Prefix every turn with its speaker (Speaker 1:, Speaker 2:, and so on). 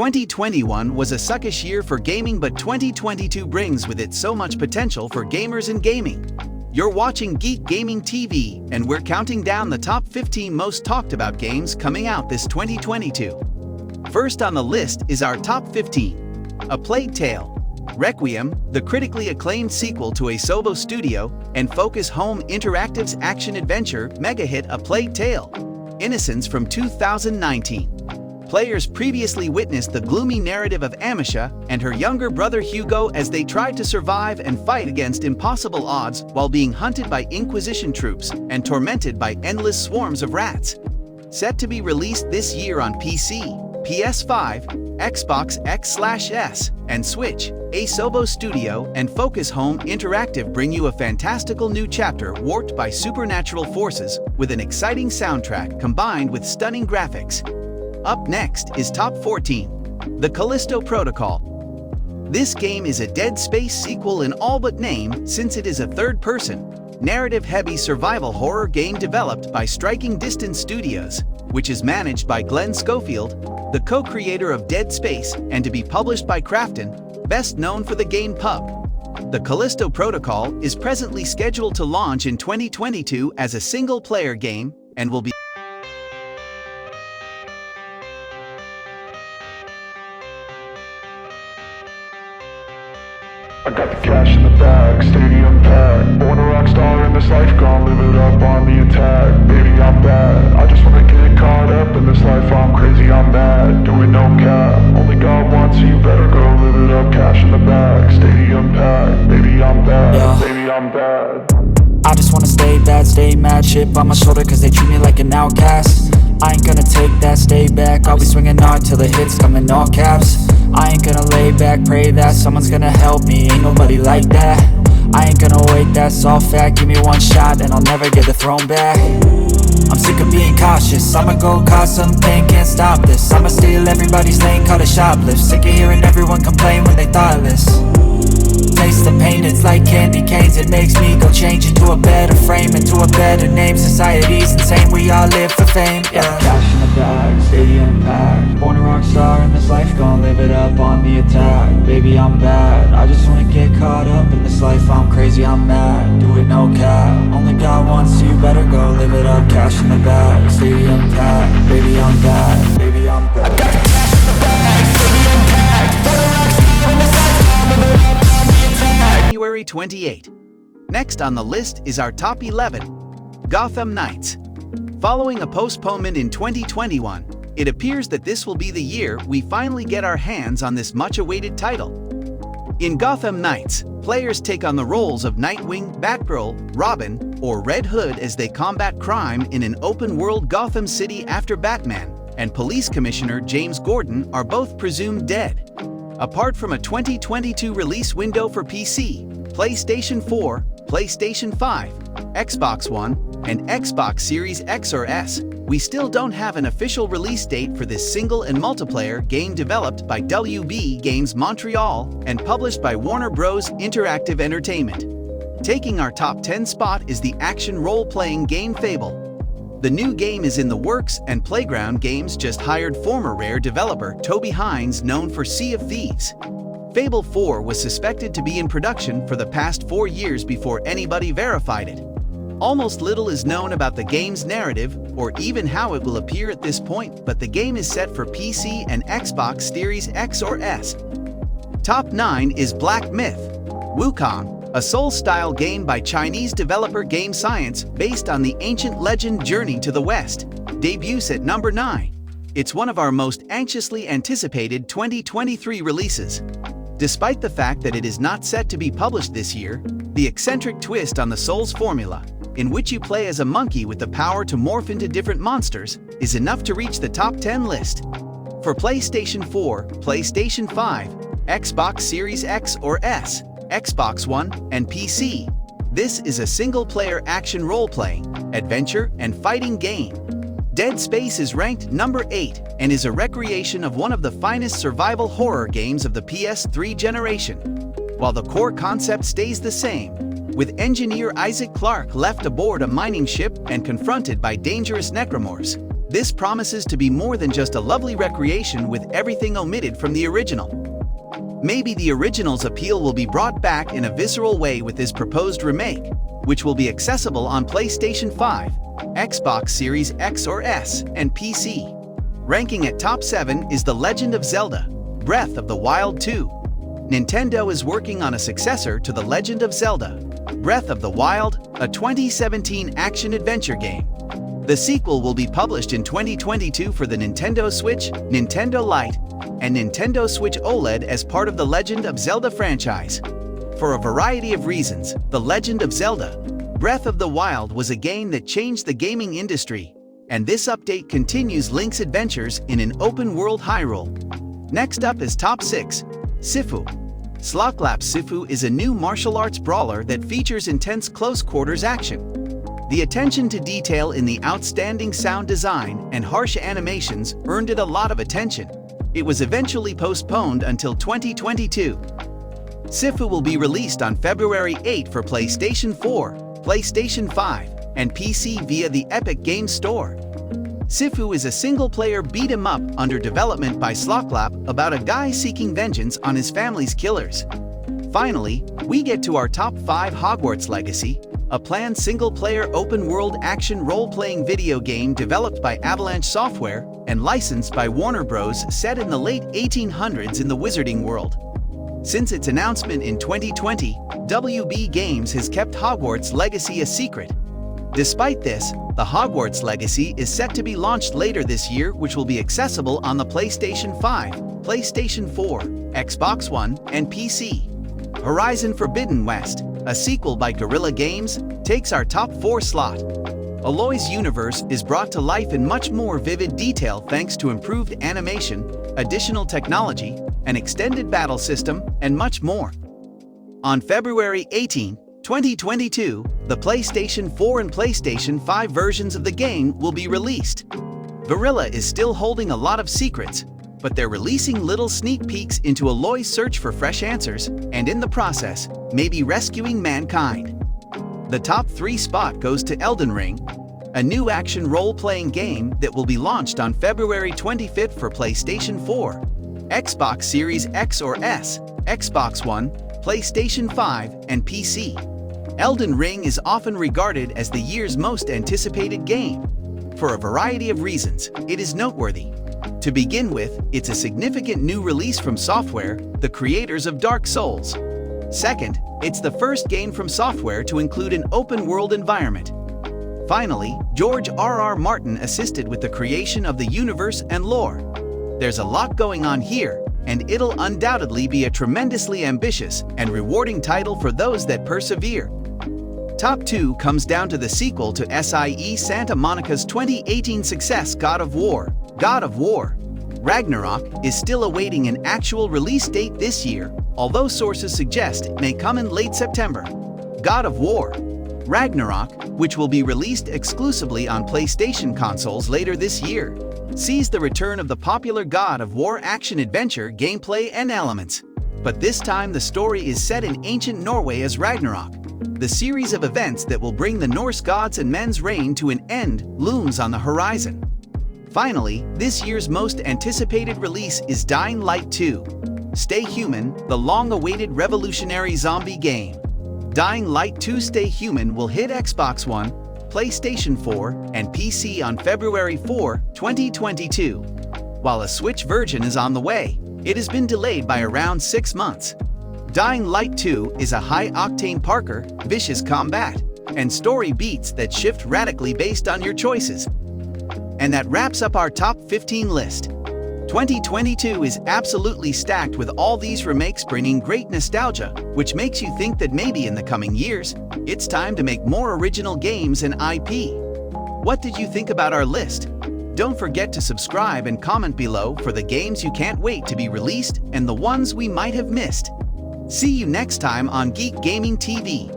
Speaker 1: 2021 was a suckish year for gaming, but 2022 brings with it so much potential for gamers and gaming. You're watching GEEK Gaming TV, and we're counting down the top 15 most talked about games coming out this 2022. First on the list is our top 15. A Plague Tale. Requiem, the critically acclaimed sequel to Asobo Studio and Focus Home Interactive's action-adventure mega-hit A Plague Tale: Innocence from 2019. Players previously witnessed the gloomy narrative of Amisha and her younger brother Hugo as they tried to survive and fight against impossible odds while being hunted by Inquisition troops and tormented by endless swarms of rats. Set to be released this year on PC, PS5, Xbox X/S, and Switch, Asobo Studio and Focus Home Interactive bring you a fantastical new chapter warped by supernatural forces with an exciting soundtrack combined with stunning graphics. Up next is Top 14. The Callisto Protocol. This game is a Dead Space sequel in all but name, since it is a third-person, narrative-heavy survival horror game developed by Striking Distance Studios, which is managed by Glenn Schofield, the co-creator of Dead Space, and to be published by Krafton, best known for the game PUBG. The Callisto Protocol is presently scheduled to launch in 2022 as a single-player game and will be
Speaker 2: I got the cash in the bag, stadium packed. Born a rock star in this life, gon' live it up on the attack. Baby, I'm bad, I just wanna get caught up in this life. I'm crazy, I'm mad, doing no cap. Only God wants you, better go live it up. Cash in the bag, stadium packed. Baby, I'm bad, baby, I'm bad.
Speaker 3: I just wanna stay bad, stay mad. Chip on my shoulder cause they treat me like an outcast. I ain't gonna take that, stay back. I'll be swinging hard till the hits come in all caps. I ain't gonna lay back, pray that someone's gonna help me, ain't nobody like that. I ain't gonna wait, that's all fact. Give me one shot and I'll never get the throne back. I'm sick of being cautious, I'ma go cause something, can't stop this. I'ma steal everybody's lane, call it shoplift. Sick of hearing everyone complain when they thoughtless. Taste the pain, it's like candy canes. It makes me go change into a better frame, into a better name. Society's insane, we all live for fame, yeah. Cash in the bag, stadium packed. Born a rock star in this life, gon' live it up on the attack. Baby, I'm bad, I just wanna get caught up in this life. I'm crazy, I'm mad, do it no cap. Only God wants you, better go live it up. Cash in the bag, stadium packed. Baby, I'm bad, baby, I'm bad. I got the cash in the bag, stadium packed. Born a rock star in this life, gon' live it up.
Speaker 1: January 28. Next on the list is our top 11. Gotham Knights. Following a postponement in 2021, it appears that this will be the year we finally get our hands on this much-awaited title. In Gotham Knights, players take on the roles of Nightwing, Batgirl, Robin, or Red Hood as they combat crime in an open-world Gotham City after Batman and Police Commissioner James Gordon are both presumed dead. Apart from a 2022 release window for PC, PlayStation 4, PlayStation 5, Xbox One, and Xbox Series X or S, we still don't have an official release date for this single and multiplayer game developed by WB Games Montreal and published by Warner Bros. Interactive Entertainment. Taking our top 10 spot is the action role-playing game Fable. The new game is in the works, and Playground Games just hired former Rare developer Toby Hines, known for Sea of Thieves. Fable 4 was suspected to be in production for the past 4 years before anybody verified it. Almost little is known about the game's narrative or even how it will appear at this point, but the game is set for PC and Xbox Series X or S. Top 9 is Black Myth: Wukong, a Soul-style game by Chinese developer Game Science based on the ancient legend Journey to the West, debuts at number 9. It's one of our most anxiously anticipated 2023 releases. Despite the fact that it is not set to be published this year, the eccentric twist on the Souls formula, in which you play as a monkey with the power to morph into different monsters, is enough to reach the top 10 list. For PlayStation 4, PlayStation 5, Xbox Series X or S, Xbox One, and PC, this is a single-player action role-playing, adventure, and fighting game. Dead Space is ranked number 8 and is a recreation of one of the finest survival horror games of the PS3 generation. While the core concept stays the same, with engineer Isaac Clarke left aboard a mining ship and confronted by dangerous necromorphs, This promises to be more than just a lovely recreation with everything omitted from the original. Maybe the original's appeal will be brought back in a visceral way with this proposed remake, which will be accessible on PlayStation 5, Xbox Series X or S, and PC. Ranking at top 7 is The Legend of Zelda: Breath of the Wild 2. Nintendo is working on a successor to The Legend of Zelda: Breath of the Wild, a 2017 action-adventure game. The sequel will be published in 2022 for the Nintendo Switch, Nintendo Lite, and Nintendo Switch OLED as part of the Legend of Zelda franchise. For a variety of reasons, The Legend of Zelda: Breath of the Wild was a game that changed the gaming industry, and this update continues Link's adventures in an open-world Hyrule. Next up is Top 6, Sifu. Slocklap Sifu is a new martial arts brawler that features intense close-quarters action. The attention to detail in the outstanding sound design and harsh animations earned it a lot of attention. It was eventually postponed until 2022. Sifu will be released on February 8 for PlayStation 4, PlayStation 5, and PC via the Epic Games Store. Sifu is a single-player beat-em-up under development by Slocklap about a guy seeking vengeance on his family's killers. Finally, we get to our top 5 Hogwarts Legacy, a planned single-player open-world action role-playing video game developed by Avalanche Software and licensed by Warner Bros. Set in the late 1800s in the Wizarding world. Since its announcement in 2020, WB Games has kept Hogwarts Legacy a secret. Despite this, the Hogwarts Legacy is set to be launched later this year, which will be accessible on the PlayStation 5, PlayStation 4, Xbox One, and PC. Horizon Forbidden West, a sequel by Guerrilla Games, takes our top 4 slot. Aloy's universe is brought to life in much more vivid detail thanks to improved animation, additional technology, an extended battle system, and much more. On February 18, 2022, the PlayStation 4 and PlayStation 5 versions of the game will be released. Guerrilla is still holding a lot of secrets, but they're releasing little sneak peeks into Aloy's search for fresh answers, and in the process, maybe rescuing mankind. The top 3 spot goes to Elden Ring, a new action role-playing game that will be launched on February 25th for PlayStation 4, Xbox Series X or S, Xbox One, PlayStation 5, and PC. Elden Ring is often regarded as the year's most anticipated game. For a variety of reasons, it is noteworthy. To begin with, it's a significant new release from Software, the creators of Dark Souls. Second, it's the first game from Software to include an open-world environment. Finally, George R.R. Martin assisted with the creation of the universe and lore. There's a lot going on here, and it'll undoubtedly be a tremendously ambitious and rewarding title for those that persevere. Top 2 comes down to the sequel to SIE Santa Monica's 2018 success God of War. God of War Ragnarok is still awaiting an actual release date this year, although sources suggest it may come in late September. God of War Ragnarok, which will be released exclusively on PlayStation consoles later this year, sees the return of the popular God of War action-adventure gameplay and elements. But this time the story is set in ancient Norway as Ragnarok. The series of events that will bring the Norse gods and men's reign to an end looms on the horizon. Finally, this year's most anticipated release is Dying Light 2. Stay Human, the long-awaited revolutionary zombie game. Dying Light 2 Stay Human will hit Xbox One, PlayStation 4, and PC on February 4, 2022. While a Switch version is on the way, it has been delayed by around 6 months. Dying Light 2 is a high-octane Parker, vicious combat, and story beats that shift radically based on your choices. And that wraps up our top 15 list. 2022 is absolutely stacked with all these remakes bringing great nostalgia, which makes you think that maybe in the coming years, it's time to make more original games and IP. What did you think about our list? Don't forget to subscribe and comment below for the games you can't wait to be released and the ones we might have missed. See you next time on GEEK Gaming TV.